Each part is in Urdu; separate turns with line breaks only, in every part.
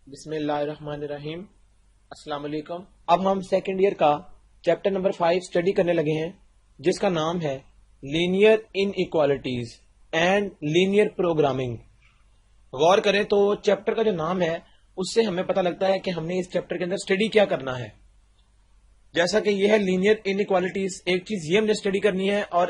بسم اللہ الرحمن الرحیم. السلام علیکم. اب ہم سیکنڈ ایئر کا چیپٹر نمبر 5 اسٹڈی کرنے لگے ہیں جس کا نام ہے linear inequalities and linear programming. غور کریں تو چیپٹر کا جو نام ہے اس سے ہمیں پتہ لگتا ہے کہ ہم نے اس چیپٹر کے اندر اسٹڈی کیا کرنا ہے. جیسا کہ یہ ہے لینئر ان ایکوالٹیز، ایک چیز یہ ہم نے اسٹڈی کرنی ہے اور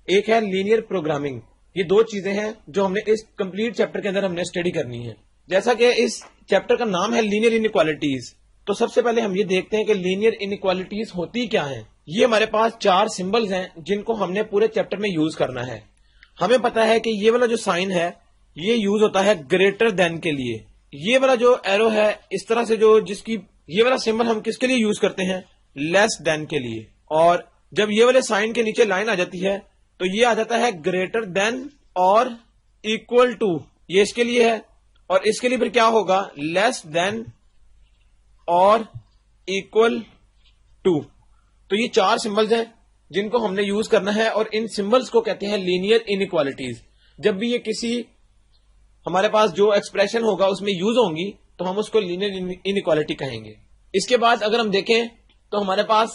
ایک ہے لینئر پروگرامنگ. یہ دو چیزیں ہیں جو ہم نے اس کمپلیٹ چیپٹر کے اندر ہم نے اسٹڈی کرنی ہے. جیسا کہ اس چیپٹر کا نام ہے لینئر ان ایکوالٹیز، تو سب سے پہلے ہم یہ دیکھتے ہیں کہ لینئر ان ایکوالٹیز ہوتی کیا ہیں. یہ ہمارے پاس 4 سمبلز ہیں جن کو ہم نے پورے چیپٹر میں یوز کرنا ہے. ہمیں پتا ہے کہ یہ والا جو سائن ہے یہ یوز ہوتا ہے گریٹر دین کے لیے. یہ والا جو ایرو ہے اس طرح سے جس کی یہ والا سمبل ہم کس کے لیے یوز کرتے ہیں؟ لیس دین کے لیے. اور جب یہ والے سائن کے نیچے لائن آ جاتی ہے تو یہ آ جاتا ہے گریٹر دین اور اکول ٹو، یہ اس کے لیے ہے. اور اس کے لیے پھر کیا ہوگا؟ لیس دین اور اکول ٹو. تو یہ 4 سمبلز ہیں جن کو ہم نے یوز کرنا ہے اور ان سمبلز کو کہتے ہیں لینئر ان ایکوالٹیز. جب بھی یہ کسی ہمارے پاس جو ایکسپریشن ہوگا اس میں یوز ہوں گی تو ہم اس کو لینئر ان ایکوالٹی کہیں گے. اس کے بعد اگر ہم دیکھیں تو ہمارے پاس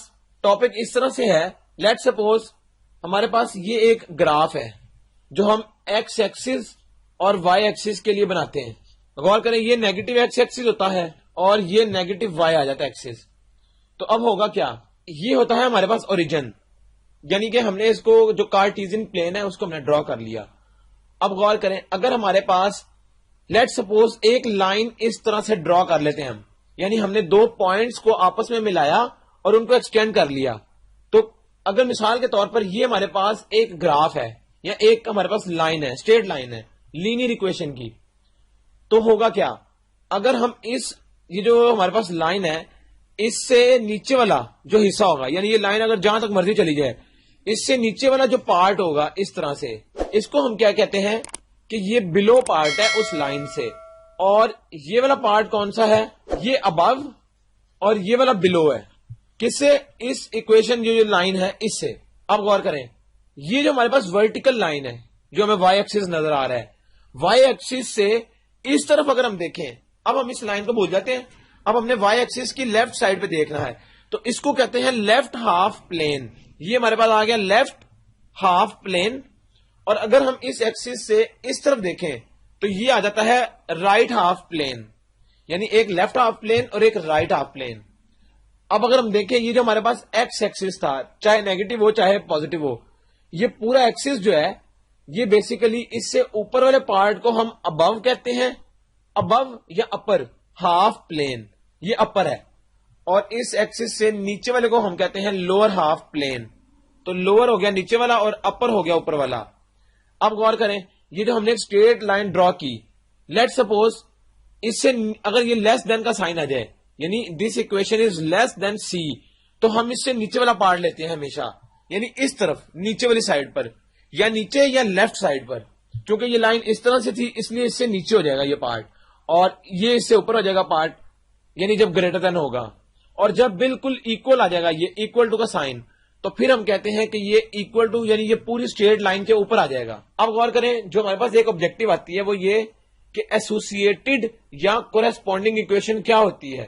ٹاپک اس طرح سے ہے. لیٹ سپوز ہمارے پاس یہ ایک گراف ہے جو ہم ایکس ایکسس اور وائی ایکسس کے لیے بناتے ہیں. غور کریں یہ نیگیٹو ایکس ایکسس ہوتا ہے اور یہ نیگیٹو وائی آ جاتا ہے ایکسس. تو اب ہوگا کیا؟ یہ ہوتا ہے ہمارے پاس اوریجن، یعنی کہ ہم نے اس کو جو کارٹیزن پلین ہے اس کو ہم نے ڈرا کر لیا. اب غور کریں اگر ہمارے پاس لیٹ سپوز ایک لائن اس طرح سے ڈرا کر لیتے ہیں ہم، یعنی ہم نے 2 پوائنٹس کو آپس میں ملایا اور ان کو ایکسٹینڈ کر لیا. تو اگر مثال کے طور پر یہ ہمارے پاس ایک گراف ہے یا ایک ہمارے پاس لائن ہے، اسٹریٹ لائن ہے لینئر ایکویشن کی، تو ہوگا کیا؟ اگر ہم یہ جو ہمارے پاس لائن ہے اس سے نیچے والا جو حصہ ہوگا، یعنی یہ لائن اگر جہاں تک مرضی چلی جائے، اس سے نیچے والا جو پارٹ ہوگا اس طرح سے، اس کو ہم کیا کہتے ہیں کہ یہ بلو پارٹ ہے اس لائن سے. اور یہ والا پارٹ کون سا ہے؟ یہ ابو اور یہ والا بلو ہے. کس سے؟ اس ایکویشن جو لائن ہے اس سے. اب غور کریں یہ جو ہمارے پاس ورٹیکل لائن ہے جو ہمیں وائی ایکسس نظر آ رہا ہے، وائی ایکسس سے اس طرف اگر ہم دیکھیں، اب ہم اس لائن کو بھول جاتے ہیں، اب ہم نے وائی ایکسس کی لیفٹ سائڈ پہ دیکھنا ہے تو اس کو کہتے ہیں لیفٹ ہاف پلین. یہ ہمارے پاس آ گیا لیفٹ ہاف پلین. اور اگر ہم اس ایکسس سے اس طرف دیکھیں تو یہ آ جاتا ہے رائٹ ہاف پلین، یعنی ایک لیفٹ ہاف پلین اور ایک رائٹ ہاف پلین. اب اگر ہم دیکھیں یہ جو ہمارے پاس ایکس ایکسس تھا، چاہے نیگیٹو ہو چاہے پازیٹو ہو، یہ پورا ایکسس جو ہے یہ بیسیکلی اس سے اوپر والے پارٹ کو ہم ابو کہتے ہیں، ابو یا اپر ہاف پلین، یہ اپر ہے. اور اس ایکسس سے نیچے والے کو ہم کہتے ہیں لوور ہاف پلین. تو لوور ہو گیا نیچے والا اور اپر ہو گیا اوپر والا. اب غور کریں یہ جو ہم نے ایک اسٹریٹ لائن ڈرا کی، لیٹ سپوز اس سے اگر یہ لیس دین کا سائن آ جائے، یعنی دس اکویشن از لیس دین سی، تو ہم اس سے نیچے والا پارٹ لیتے ہیں ہمیشہ، یعنی اس طرف نیچے والی سائڈ پر، یا نیچے یا لیفٹ سائڈ پر. کیونکہ یہ لائن اس طرح سے تھی اس لیے اس سے نیچے ہو جائے گا یہ پارٹ اور یہ اس سے اوپر ہو جائے گا پارٹ، یعنی جب گریٹر دین ہوگا. اور جب بالکل ایکول آ جائے گا یہ ایکول ٹو کا سائن، تو پھر ہم کہتے ہیں کہ یہ ایکول ٹو یعنی یہ پوری اسٹریٹ لائن کے اوپر آ جائے گا. اب غور کریں جو ہمارے پاس ایک آبجیکٹو آتی ہے وہ یہ کہ ایسوسیٹڈ یا کورسپونڈنگ ایکویشن کیا ہوتی ہے.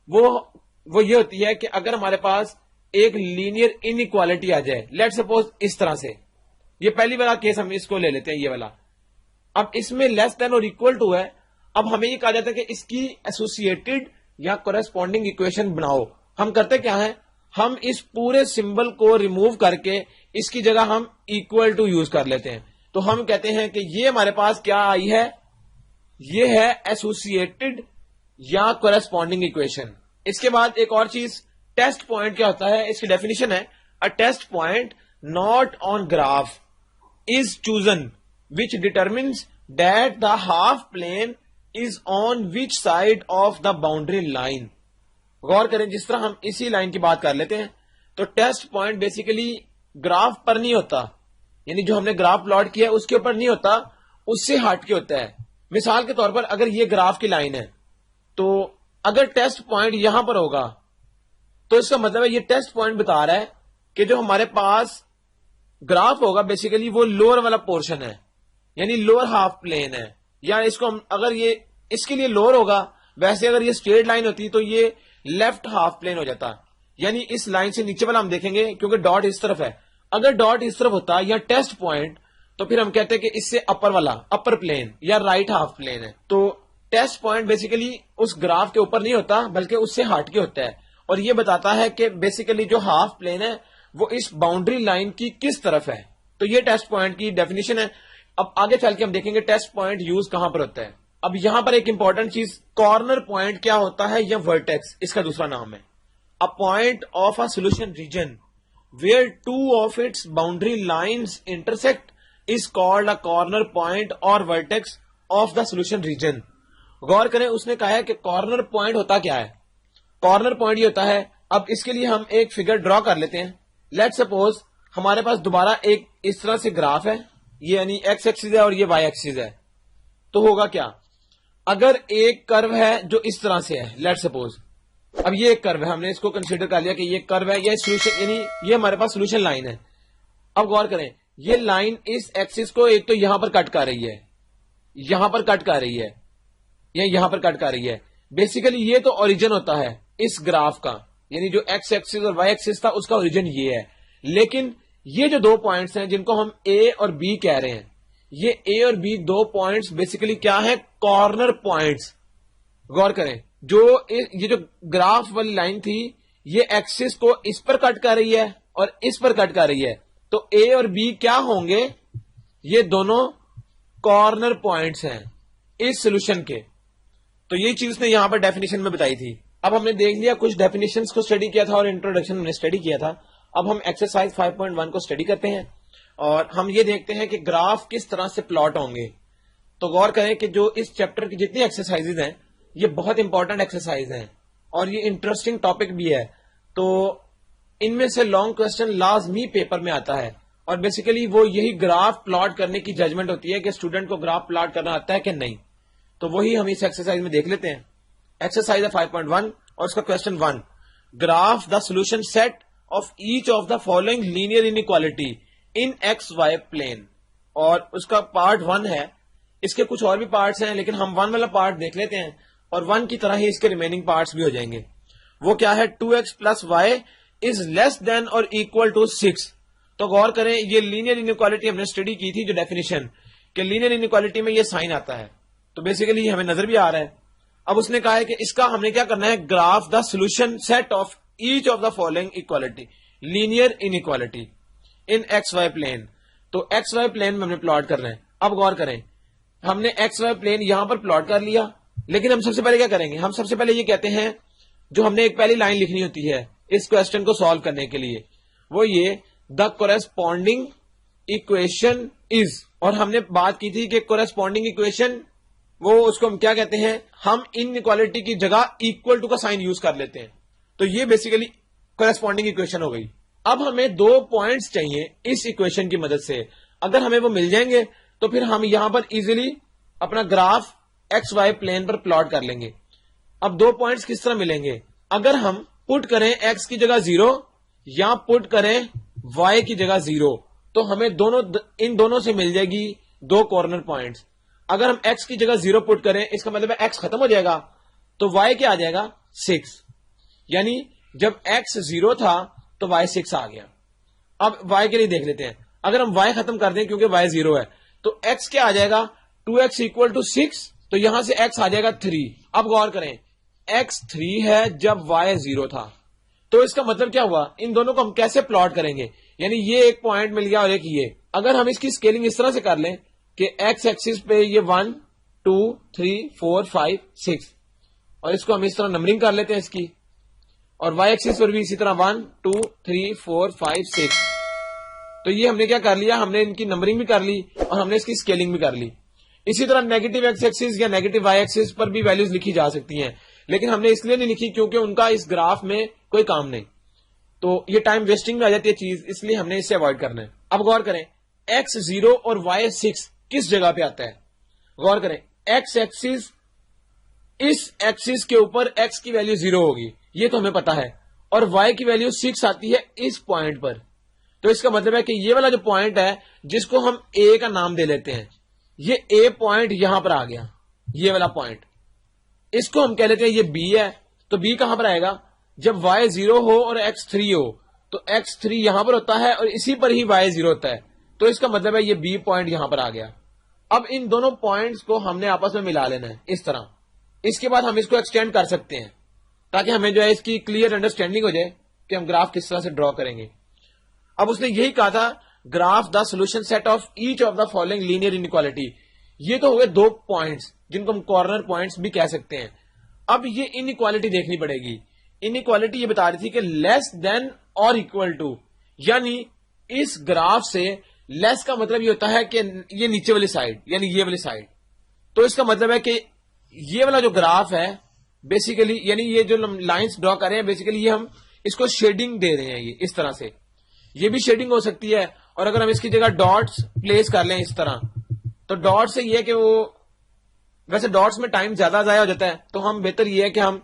وہ یہ ہوتی ہے کہ اگر ہمارے پاس ایک لینئر ان ایکوالٹی آ جائے، لیٹ سپوز اس طرح سے، یہ پہلی والا کیس ہم اس کو لے لیتے ہیں یہ والا. اب اس میں لیس دین اور اکول ٹو ہے. اب ہمیں یہ کہا جاتا ہے کہ اس کی ایسوسیٹڈ یا کورسپونڈنگ ایکویشن بناؤ. ہم کرتے کیا ہے؟ ہم اس پورے سمبل کو ریموو کر کے اس کی جگہ ہم اکول ٹو یوز کر لیتے ہیں. تو ہم کہتے ہیں کہ یہ ہمارے پاس کیا آئی ہے؟ یہ ہے ایسوسیٹڈ یا کورسپونڈنگ ایکویشن. اس کے بعد ایک اور چیز، ٹیسٹ پوائنٹ کیا ہوتا ہے؟ اس کی ڈیفینیشن ہے a test point not on graph is chosen which determines that the half plane is on which side of the boundary line. غور کریں جس طرح ہم اسی لائن کی بات کر لیتے ہیں تو ٹیسٹ پوائنٹ بیسیکلی گراف پر نہیں ہوتا، یعنی جو ہم نے گراف پلاٹ کیا ہے اس کے اوپر نہیں ہوتا، اس سے ہٹ کے ہوتا ہے. مثال کے طور پر اگر یہ گراف کی لائن ہے تو اگر ٹیسٹ پوائنٹ یہاں پر ہوگا تو اس کا مطلب ہے یہ ٹیسٹ پوائنٹ بتا رہا ہے کہ جو ہمارے پاس گراف ہوگا بیسیکلی وہ لوور والا پورشن ہے، یعنی لوور ہاف پلین ہے. یا اس کو ہم اگر یہ اس کے لیے لوور ہوگا ویسے اگر یہ اسٹریٹ لائن ہوتی تو یہ لیفٹ ہاف پلین ہو جاتا، یعنی اس لائن سے نیچے والا ہم دیکھیں گے کیونکہ ڈاٹ اس طرف ہے. اگر ڈاٹ اس طرف ہوتا یا ٹیسٹ پوائنٹ تو پھر ہم کہتے ہیں کہ اس سے اپر والا اپر پلین یا رائٹ ہاف پلین ہے. تو ٹیسٹ پوائنٹ بیسیکلی اس گراف کے اوپر نہیں ہوتا بلکہ اس سے ہٹ کے ہوتا ہے، اور یہ بتاتا ہے کہ بیسیکلی جو ہاف پلین ہے وہ اس باؤنڈری لائن کی کس طرف ہے. تو یہ ٹیسٹ پوائنٹ کی ڈیفینیشن ہے. اب آگے چل کے ہم دیکھیں گے ٹیسٹ پوائنٹ یوز کہاں پر ہوتا ہے. اب یہاں پر ایک امپورٹنٹ چیز، کارنر پوائنٹ کیا ہوتا ہے یا ورٹیکس اس کا دوسرا نام ہے. A point of a solution region where two of its boundary lines intersect is called a corner point or vertex of the solution region. غور کریں، اس نے کہا ہے کہ کارنر پوائنٹ ہوتا کیا ہے. کارنر پوائنٹ یہ ہوتا ہے، اب اس کے لیے ہم ایک فگر ڈرا کر لیتے ہیں. لیٹ سپوز ہمارے پاس دوبارہ ایک اس طرح سے گراف ہے، یہ یعنی ایکس ایکسس ہے اور یہ وائی ایکسس ہے. تو ہوگا کیا، اگر ایک کرو ہے جو اس طرح سے ہے، لیٹ سپوز اب یہ ایک کرو ہے، ہم نے اس کو کنسیڈر کر لیا کہ یہ کرو ہے یا سولوشن، یعنی یہ ہمارے پاس سولوشن لائن ہے. اب غور کریں، یہ لائن اس ایکسس کو ایک تو یہاں پر کٹ کر رہی ہے، یہاں پر کٹ کر رہی ہے یا یہاں پر کٹ کر رہی ہے. بیسیکلی یہ تو اوریجن ہوتا ہے اس گراف کا، یعنی جو ایکس ایکسس اور وائی ایکسس تھا اس کا اوریجن یہ ہے. لیکن یہ جو دو پوائنٹس ہیں جن کو ہم اے اور بی کہہ رہے ہیں، یہ اے اور بی دو پوائنٹس بیسیکلی کیا ہے، کارنر پوائنٹس. غور کریں، جو یہ جو گراف والی لائن تھی یہ ایکسس کو اس پر کٹ کر رہی ہے اور اس پر کٹ کر رہی ہے. تو اے اور بی کیا ہوں گے، یہ دونوں کارنر پوائنٹس ہیں اس سولوشن کے. تو یہ چیز نے یہاں پر ڈیفینیشن میں بتائی تھی. اب ہم نے دیکھ لیا کچھ ڈیفینیشنز کو اسٹڈی کیا تھا اور انٹروڈکشن ہم نے اسٹڈی کیا تھا. اب ہم ایکسرسائز 5.1 کو اسٹڈی کرتے ہیں اور ہم یہ دیکھتے ہیں کہ گراف کس طرح سے پلاٹ ہوں گے. تو غور کریں کہ جو اس چیپٹر کی جتنی ایکسرسائز ہیں یہ بہت امپورٹنٹ ایکسرسائز ہیں اور یہ انٹرسٹنگ ٹاپک بھی ہے. تو ان میں سے لانگ کوسچن لازمی پیپر میں آتا ہے اور بیسیکلی وہ یہی گراف پلاٹ کرنے کی ججمنٹ ہوتی ہے کہ اسٹوڈنٹ کو گراف پلاٹ کرنا آتا ہے کہ نہیں. تو وہی ہم اس ایکسرسائز میں دیکھ لیتے ہیں. ایکسرسائز 5.1 اور اس کا question 1، graph the solution set of each of the following linear inequality in x y plane. اور اس کا پارٹ 1 ہے، اس کے کچھ اور بھی پارٹس ہیں لیکن ہم 1 والا پارٹ دیکھ لیتے ہیں اور 1 کی طرح ہی اس کے ریمیننگ پارٹس بھی ہو جائیں گے. وہ کیا ہے، 2x پلس وائی از لیس دین اور اکول ٹو 6. تو غور کریں، یہ لینئر انیکوالٹی ہم نے اسٹڈی کی تھی، جو ڈیفینیشن کہ لینئر انیکوالٹی میں یہ سائن آتا ہے تو بیسیکلی ہمیں نظر بھی آ رہا ہے. اب اس نے کہا ہے کہ اس کا ہم نے کیا کرنا ہے، graph the solution set of each of the following equality linear inequality in x y plane. تو ایکس وائی پلین میں ہم نے پلاٹ کرنا ہے. اب غور کریں، ہم نے ایکس وائی پلین یہاں پر پلاٹ کر لیا، لیکن ہم سب سے پہلے کیا کریں گے، ہم سب سے پہلے یہ کہتے ہیں جو ہم نے ایک پہلی لائن لکھنی ہوتی ہے اس کوسچن کو سالو کرنے کے لیے، وہ یہ دا کورسپونڈنگ اکویشن از. اور ہم نے بات کی تھی کہ کورسپونڈنگ اکویشن وہ اس کو ہم کیا کہتے ہیں، ہم ان اکوالٹی کی جگہ اکول ٹو کا سائن یوز کر لیتے ہیں. تو یہ بیسیکلی کورسپونڈنگ اکویشن ہو گئی. اب ہمیں 2 پوائنٹس چاہیے اس اکویشن کی مدد سے. اگر ہمیں وہ مل جائیں گے تو پھر ہم یہاں پر ایزیلی اپنا گراف ایکس وائی پلین پر پلاٹ کر لیں گے. اب 2 پوائنٹس کس طرح ملیں گے، اگر ہم پٹ کریں ایکس کی جگہ 0 یا پٹ کریں وائی کی جگہ 0 تو ہمیں ان دونوں سے مل جائے گی 2 کارنر پوائنٹس. اگر ہم ایکس کی جگہ 0 پٹ کریں اس کا مطلب ہے ایکس ختم ہو جائے گا تو وائی کیا آ جائے گا 6، یعنی جب ایکس 0 تھا تو وائی 6 آ گیا. اب وائی کے لیے دیکھ لیتے ہیں، اگر ہم وائی ختم کر دیں کیونکہ وائی 0 ہے تو ایکس کیا آ جائے گا 2x اکول ٹو 6، تو یہاں سے ایکس آ جائے گا 3. اب غور کریں، ایکس 3 ہے جب وائی 0 تھا، تو اس کا مطلب کیا ہوا، ان دونوں کو ہم کیسے پلاٹ کریں گے، یعنی یہ ایک پوائنٹ مل گیا اور ایک یہ. اگر ہم اس کی اسکیلنگ اس طرح سے کر لیں کہ ایکس ایکسس پہ یہ 1 2 3 4 5 6 اور اس کو ہم اس طرح نمبرنگ کر لیتے ہیں اس کی، اور وائی ایکسس پر بھی اسی طرح 1 2 3 4 5 6. تو یہ ہم نے کیا کر لیا، ہم نے ان کی نمبرنگ بھی کر لی اور ہم نے اس کی اسکیلنگ بھی کر لی. اسی طرح نیگیٹو ایکس ایکسس یا نیگیٹو وائی ایکسس پر بھی ویلیوز لکھی جا سکتی ہیں، لیکن ہم نے اس لیے نہیں لکھی کیونکہ ان کا اس گراف میں کوئی کام نہیں، تو یہ ٹائم ویسٹنگ میں آ جاتی ہے چیز، اس لیے ہم نے اسے اوائڈ کرنا ہے. اب غور کریں، ایکس 0 اور وائی 6 کس جگہ پہ آتا ہے. غور کریں، ایکس ایکسس، اس ایکسس کے اوپر ایکس کی ویلیو 0 ہوگی، یہ تو ہمیں پتا ہے، اور وائی کی ویلیو 6 آتی ہے اس پوائنٹ پر. تو اس کا مطلب ہے کہ یہ والا جو پوائنٹ ہے جس کو ہم اے کا نام دے لیتے ہیں، یہ اے پوائنٹ یہاں پر آ گیا، یہ والا پوائنٹ. اس کو ہم کہہ لیتے ہیں یہ بی ہے. تو بی کہاں پر آئے گا؟ جب وائی 0 ہو اور ایکس 3 ہو تو ایکس 3 یہاں پر ہوتا ہے اور اسی پر ہی وائی 0 ہوتا ہے. تو اس کا مطلب ہے یہ بی پوائنٹ یہاں پر آ گیا. اب ان دونوں پوائنٹس کو ہم نے آپس میں ملا لینا ہے اس طرح. اس کے بعد ہم اس کو ایکسٹینڈ کر سکتے ہیں تاکہ ہمیں جو ہے اس کی کلیئر انڈرسٹینڈنگ ہو جائے کہ ہم گراف کس طرح سے ڈرا کریں گے. اب اس نے یہی کہا تھا graph the solution set of each of the following linear inequality. یہ تو ہوئے دو پوائنٹس جن کو ہم کارنر پوائنٹس بھی کہہ سکتے ہیں. اب یہ انیکوالٹی دیکھنی پڑے گی. انیکوالٹی یہ بتا رہی تھی کہ لیس دین اور اکول ٹو، یعنی اس گراف سے لیس کا مطلب یہ ہوتا ہے کہ یہ نیچے والی سائڈ یعنی یہ والی سائڈ. تو اس کا مطلب ہے کہ یہ والا جو گراف ہے بیسیکلی یعنی یہ جو لائنس ڈرا کر رہے ہیں بیسیکلی یہ ہم اس کو شیڈنگ دے رہے ہیں. یہ اس طرح سے یہ بھی شیڈنگ ہو سکتی ہے. اور اگر ہم اس کی جگہ ڈاٹس پلیس کر لیں اس طرح تو ڈاٹ سے یہ ہے کہ وہ ویسے ڈاٹس میں ٹائم زیادہ ضائع ہو جاتا ہے. تو ہم بہتر یہ ہے کہ ہم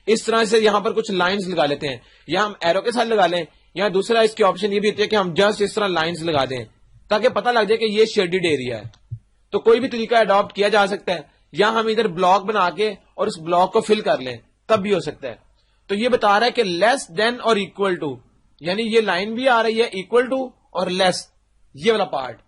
اس طرح سے یہاں پر کچھ لائنز لگا لیتے ہیں یا ہم ایرو کے ساتھ لگا لیں یا دوسرا اس کی آپشن یہ بھی ہوتی ہے کہ ہم جسٹ اس طرح لائنز لگا دیں تاکہ پتہ لگ جائے کہ یہ شیڈڈ ایریا ہے. تو کوئی بھی طریقہ اڈاپٹ کیا جا سکتا ہے یا ہم ادھر بلاک بنا کے اور اس بلاک کو فل کر لیں تب بھی ہو سکتا ہے. تو یہ بتا رہا ہے کہ لیس دین اور اکول ٹو یعنی یہ لائن بھی آ رہی ہے اکول ٹو اور لیس یہ والا پارٹ.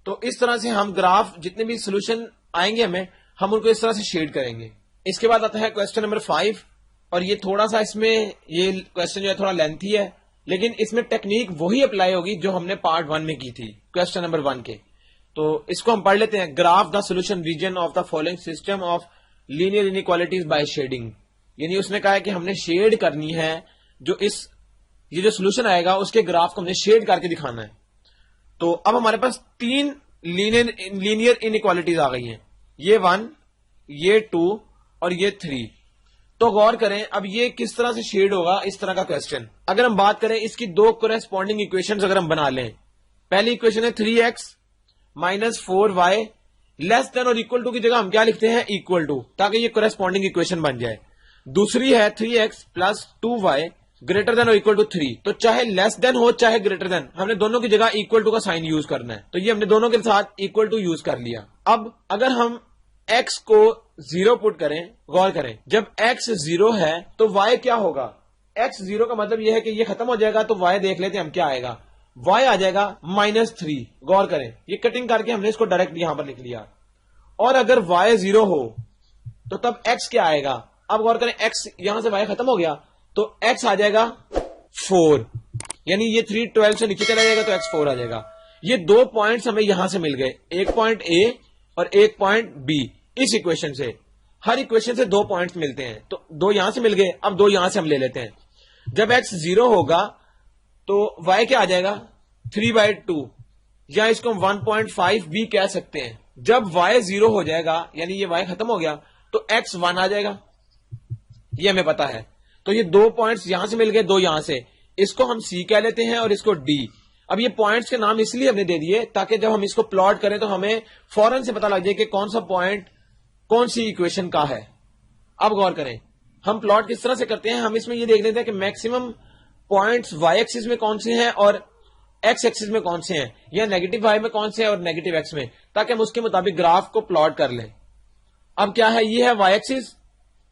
تو اس طرح سے ہم گراف جتنے بھی سولوشن آئیں گے ہم ان کو اس طرح سے شیڈ کریں گے. اس کے بعد آتا ہے کوسچن نمبر 5 اور یہ تھوڑا سا اس میں یہ کوسچن جو ہے تھوڑا لینتھی ہے لیکن اس میں ٹیکنیک وہی اپلائی ہوگی جو ہم نے پارٹ 1 میں کی تھی کوسچن نمبر 1 کے. تو اس کو ہم پڑھ لیتے ہیں. Graph the solution region of the following system of linear inequalities by shading. یعنی اس نے کہا ہے کہ ہم نے شیڈ کرنی ہے جو یہ جو سولوشن آئے گا اس کے گراف کو ہم نے شیڈ کر کے دکھانا ہے. تو اب ہمارے پاس 3 لینئر انیکوالٹیز آ گئی ہیں. یہ 1 یہ 2 اور یہ 3. تو غور کریں اب یہ کس طرح سے شیڈ ہوگا اس طرح کا کوسچن. اگر ہم بات کریں اس کی 2 کورسپونڈنگ اکویشنز اگر ہم بنا لیں. پہلی اکویشن ہے 3x مائنس 4y لیس دین اور اکول ٹو کی جگہ ہم کیا لکھتے ہیں اکول ٹو تاکہ یہ کورسپونڈنگ اکویشن بن جائے. دوسری ہے 3x plus 2y greater than اور اکول ٹو 3. تو چاہے لیس دین ہو چاہے گریٹر دین ہم نے دونوں کی جگہ اکول ٹو کا سائن یوز کرنا ہے. تو یہ ہم نے دونوں کے ساتھ اکول ٹو یوز کر لیا. اب اگر ہم x کو 0 پٹ کریں غور کریں جب x 0 ہے تو y کیا ہوگا. x 0 کا مطلب یہ ہے کہ یہ ختم ہو جائے گا. تو y دیکھ لیتے ہیں ہم کیا آئے گا. y آ جائے گا -3. غور کریں یہ کٹنگ کر کے ہم نے اس کو ڈائریکٹ یہاں پر لکھ لیا. اور اگر y 0 ہو تو تب x کیا آئے گا. اب غور کریں x یہاں سے y ختم ہو گیا تو x آ جائے گا 4 یعنی یہ 3 12 سے نیچے چلا جائے گا تو x 4 آ جائے گا. یہ 2 پوائنٹس ہمیں یہاں سے مل گئے ایک پوائنٹ A اور ایک پوائنٹ B. اس اکویشن سے ہر اکویشن سے 2 پوائنٹس ملتے ہیں تو 2 یہاں سے مل گئے. اب 2 یہاں سے ہم لے لیتے ہیں. جب x 0 ہوگا تو y کیا آ جائے گا 3/2 یا اس کو 1.5 بھی کہہ سکتے ہیں. جب y 0 ہو جائے گا یعنی یہ y ختم ہو گیا تو x 1 آ جائے گا. یہ ہمیں پتا ہے. تو یہ 2 پوائنٹس یہاں سے مل گئے 2 یہاں سے. اس کو ہم C کہہ لیتے ہیں اور اس کو D. اب یہ پوائنٹس کے نام اس لیے ہم نے دے دیے تاکہ جب ہم اس کو پلاٹ کریں تو ہمیں فوراً سے پتا لگ جائے کہ کون سا پوائنٹ کون سی اکویشن کا ہے. اب غور کریں ہم پلاٹ کس طرح سے کرتے ہیں. ہم اس میں یہ دیکھ لیتے ہیں کہ میکسیمم پوائنٹس وائی ایکسس میں کون سے ہیں اور ایکس ایکسس میں کون سے ہیں یا نیگیٹو وائی میں کون سے ہیں اور نیگیٹو ایکس میں تاکہ ہم اس کے مطابق گراف کو پلاٹ کر لیں. اب کیا ہے یہ ہے وائی ایکسس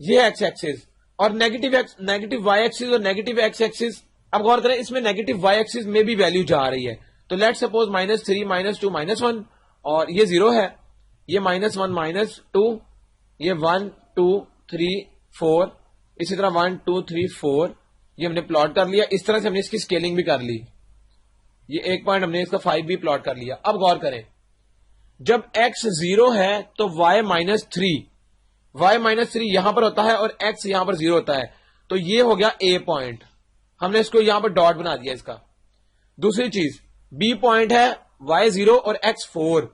یہ ہے ایکس ایکسس اور نیگیٹو وائی ایکسس اور نیگیٹو ایکس ایکسس. اب غور کریں اس میں نیگیٹو وائی ایکسس میں بھی ویلیو جا رہی ہے. تو لیٹ سپوز -3 -2 -1 اور یہ 0 ہے. یہ -1 -2 یہ 1 2 3 4 اسی طرح 1 2 3 4 یہ ہم نے پلاٹ کر لیا. اس طرح سے ہم نے اس کی سکیلنگ بھی کر لی. یہ ایک پوائنٹ ہم نے اس کا 5 بھی پلاٹ کر لیا. اب غور کریں جب x 0 ہے تو y -3 یہاں پر ہوتا ہے اور x یہاں پر 0 ہوتا ہے. تو یہ ہو گیا A پوائنٹ. ہم نے اس کو یہاں پر ڈاٹ بنا دیا اس کا. دوسری چیز B پوائنٹ ہے y 0 اور x 4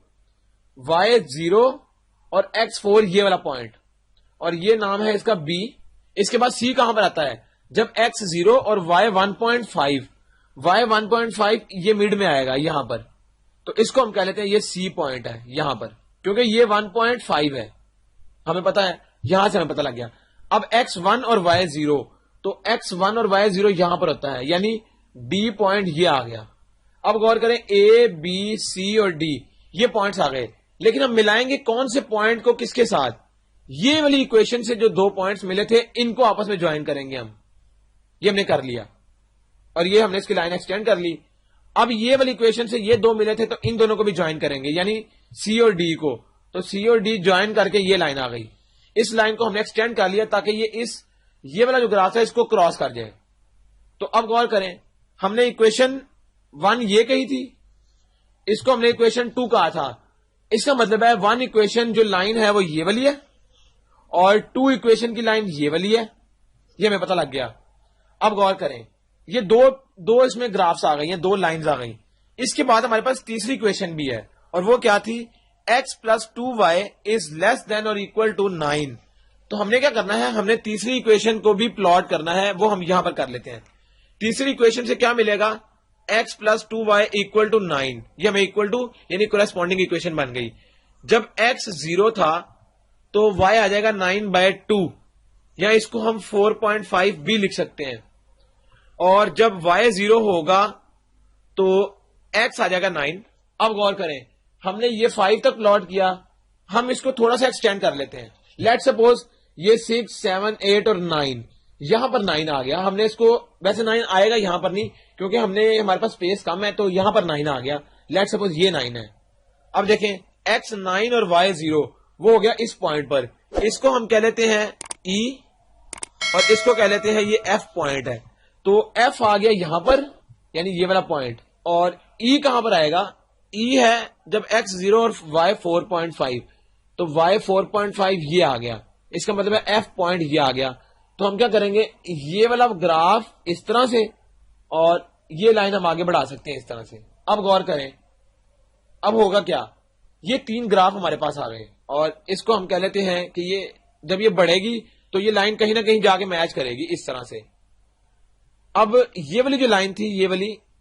y 0 اور x 4 یہ والا پوائنٹ اور یہ نام ہے اس کا B. اس کے بعد C کہاں پر آتا ہے جب x 0 اور y 1.5 یہ مڈ میں آئے گا یہاں پر. تو اس کو ہم کہہ لیتے ہیں یہ C پوائنٹ ہے یہاں پر کیونکہ یہ 1.5 ہے. ہمیں پتا ہے یہاں سے ہمیں پتا لگ گیا. اب x1 اور y 0 تو x1 اور y 0 یہاں پر ہوتا ہے یعنی D پوائنٹ یہ آ گیا. اب غور کریں A B C اور D یہ پوائنٹس آ گئے لیکن ہم ملائیں گے کون سے پوائنٹ کو کس کے ساتھ. یہ والی اکویشن سے جو 2 پوائنٹس ملے تھے ان کو آپس میں جوائن کریں گے ہم. یہ ہم نے کر لیا اور یہ ہم نے اس کی لائن ایکسٹینڈ کر لی. اب یہ والی اکویشن سے یہ 2 ملے تھے تو ان دونوں کو بھی جوائن کریں گے, یعنی سی اور ڈی کو. تو سی اور ڈی جوائن کر کے یہ لائن آ گئی. اس لائن کو ہم نے ایکسٹینڈ کر لیا تاکہ یہ والا جو گراف ہے اس کو کراس کر جائے. تو اب غور کریں, ہم نے اکویشن 1 یہ کہی تھی, اس کو ہم نے اکویشن 2 کہا تھا. اس کا مطلب ہے 1 اکویشن جو لائن ہے وہ یہ والی ہے اور 2 اکویشن کی لائن یہ والی ہے. یہ ہمیں پتہ لگ گیا. اب غور کریں, یہ دو اس میں گرافس آ گئی ہیں, 2 لائنز آ گئی. اس کے بعد ہمارے پاس تیسری اکویشن بھی ہے اور وہ کیا تھی, x + 2y is less than or equal to 9. تو ہم نے کیا کرنا ہے, ہم نے تیسری اکویشن کو بھی پلاٹ کرنا ہے. وہ ہم یہاں پر کر لیتے ہیں. تیسری اکویشن سے کیا ملے گا, x + 2y = 9. یہ ہمیں equal to یعنی کورسپونڈنگ اکویشن بن گئی. جب x 0 تھا تو y آ جائے گا 9/2, یا اس کو ہم 4.5 بھی لکھ سکتے ہیں. اور جب y 0 ہوگا تو x آ جائے گا 9. اب غور کریں, ہم نے یہ 5 تک پلاٹ کیا, ہم اس کو تھوڑا سا ایکسٹینڈ کر لیتے ہیں. لیٹ سپوز یہ 6, 7, 8 اور 9, یہاں پر 9 آ گیا. ہم نے اس کو, ویسے 9 آئے گا یہاں پر نہیں کیونکہ ہمارے پاس اسپیس کم ہے, تو یہاں پر 9 آ گیا. لیٹ سپوز یہ 9 ہے. اب دیکھیں x 9 اور y 0 وہ ہو گیا اس پوائنٹ پر. اس کو ہم کہہ لیتے ہیں E اور اس کو کہہ لیتے ہیں یہ F پوائنٹ ہے. تو F آ گیا یہاں پر, یعنی یہ والا پوائنٹ. اور E کہاں پر آئے گا, E ہے جب x 0 اور y 4.5, تو y 4.5 یہ آ گیا. اس کا مطلب ہے F پوائنٹ یہ آ گیا. تو ہم کیا کریں گے, یہ والا گراف اس طرح سے اور یہ لائن ہم آگے بڑھا سکتے ہیں اس طرح سے. اب غور کریں, اب ہوگا کیا, یہ 3 گراف ہمارے پاس آ گئے اور اس کو ہم کہہ لیتے ہیں کہ یہ جب یہ بڑھے گی تو یہ لائن کہیں نہ کہیں جا کے میچ کرے گی اس طرح سے. اب یہ والی جو لائن تھی,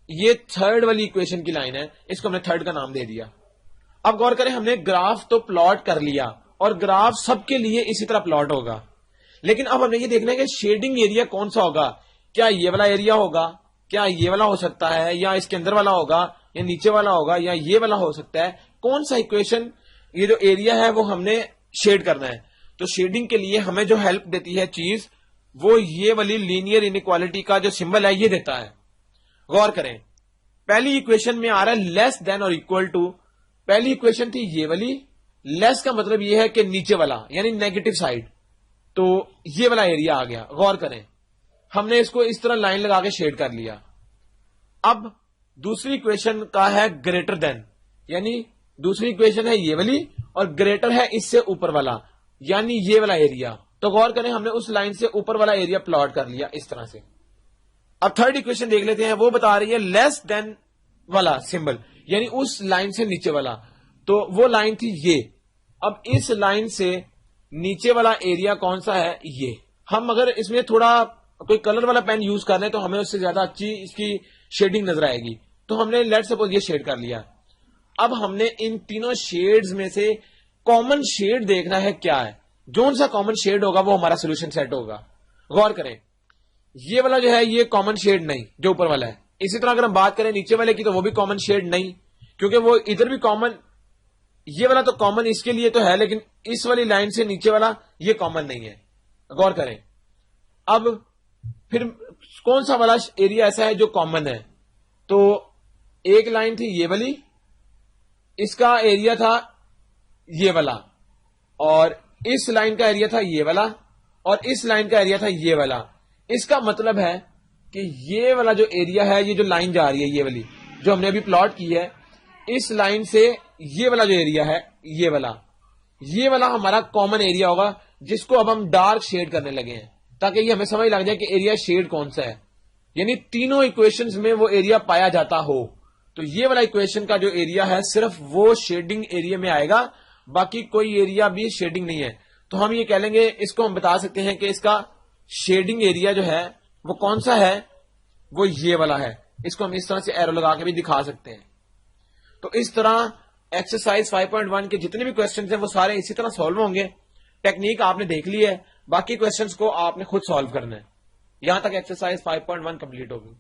یہ تھرڈ والی اکویشن کی لائن ہے, اس کو ہم نے تھرڈ کا نام دے دیا. اب غور کریں, ہم نے گراف تو پلاٹ کر لیا اور گراف سب کے لیے اسی طرح پلاٹ ہوگا, لیکن اب ہم نے یہ دیکھنا ہے کہ شیڈنگ ایریا کون سا ہوگا. کیا یہ والا ایریا ہوگا, کیا یہ والا ہو سکتا ہے, یا اس کے اندر والا ہوگا, یا نیچے والا ہوگا, یا یہ والا ہو سکتا ہے. کون سا اکویشن, یہ جو ایریا ہے وہ ہم نے شیڈ کرنا ہے. تو شیڈنگ کے لیے ہمیں جو ہیلپ دیتی ہے چیز, وہ یہ والی لینئر انیکوالٹی کا جو سمبل ہے یہ دیتا ہے. غور کریں, پہلی اکویشن میں آ رہا ہے لیس دین اور اکول ٹو. پہلی اکویشن تھی یہ والی, لیس کا مطلب یہ ہے کہ نیچے والا یعنی نیگیٹو سائڈ. تو یہ والا ایریا آ گیا. غور کریں, ہم نے اس کو اس طرح لائن لگا کے شیڈ کر لیا. اب دوسری اکویشن کا ہے گریٹر دین, یعنی دوسری اکویشن ہے یہ والی اور گریٹر ہے اس سے اوپر والا, یعنی یہ والا ایریا. تو غور کریں, ہم نے اس لائن سے اوپر والا ایریا پلاٹ کر لیا اس طرح سے. اب تھرڈ اکویشن دیکھ لیتے ہیں, وہ بتا رہی ہے لیس دین والا سمبل, یعنی اس لائن سے نیچے والا. تو وہ لائن تھی یہ. اب اس لائن سے نیچے والا ایریا کون سا ہے, یہ. ہم اگر اس میں تھوڑا کوئی کلر والا پین یوز کر لیں تو ہمیں اس سے زیادہ اچھی اس کی شیڈنگ نظر آئے گی. تو ہم نے لیٹ سپوز یہ شیڈ کر لیا. اب ہم نے ان تینوں شیڈز میں سے کامن شیڈ دیکھنا ہے کیا ہے. جون سا کامن شیڈ ہوگا وہ ہمارا سولوشن سیٹ ہوگا. غور کریں, یہ والا جو ہے یہ کامن شیڈ نہیں جو اوپر والا ہے. اسی طرح اگر ہم بات کریں نیچے والے کی تو وہ بھی کامن شیڈ نہیں, کیونکہ وہ ادھر بھی کامن, یہ والا تو کامن اس کے لیے تو ہے لیکن اس والی لائن سے نیچے والا یہ کامن نہیں ہے. غور کریں, اب پھر کون سا والا ایریا ایسا ہے جو کامن ہے. تو ایک لائن تھی یہ والی, اس کا ایریا تھا یہ والا, اور اس لائن کا ایریا تھا یہ والا, اور اس لائن کا ایریا تھا یہ والا. اس کا مطلب ہے کہ یہ والا جو ایریا ہے, یہ جو لائن جا رہی ہے یہ والی جو ہم نے ابھی پلاٹ کی ہے, اس لائن سے یہ والا جو ایریا ہے یہ والا ہمارا کامن ایریا ہوگا, جس کو اب ہم ڈارک شیڈ کرنے لگے ہیں تاکہ یہ ہمیں سمجھ لگ جائے کہ ایریا شیڈ کون سا ہے. یعنی تینوں ایکویشنز میں وہ ایریا پایا جاتا ہو. تو یہ والا ایکویشن کا جو ایریا ہے صرف وہ شیڈنگ ایریا میں آئے گا, باقی کوئی ایریا بھی شیڈنگ نہیں ہے. تو ہم یہ کہہ لیں گے, اس کو ہم بتا سکتے ہیں کہ اس کا شیڈنگ ایریا جو ہے وہ کون سا ہے, وہ یہ والا ہے. اس کو ہم اس طرح سے ایرو لگا کے بھی دکھا سکتے ہیں. تو اس طرح ایکسرسائز 5.1 کے جتنے بھی کوسچنز ہیں وہ سارے اسی طرح سالو ہوں گے. ٹیکنیک آپ نے دیکھ لی ہے, باقی کوسچنز کو آپ نے خود سالو کرنا ہے. یہاں تک ایکسرسائز 5.1 کمپلیٹ ہوگی.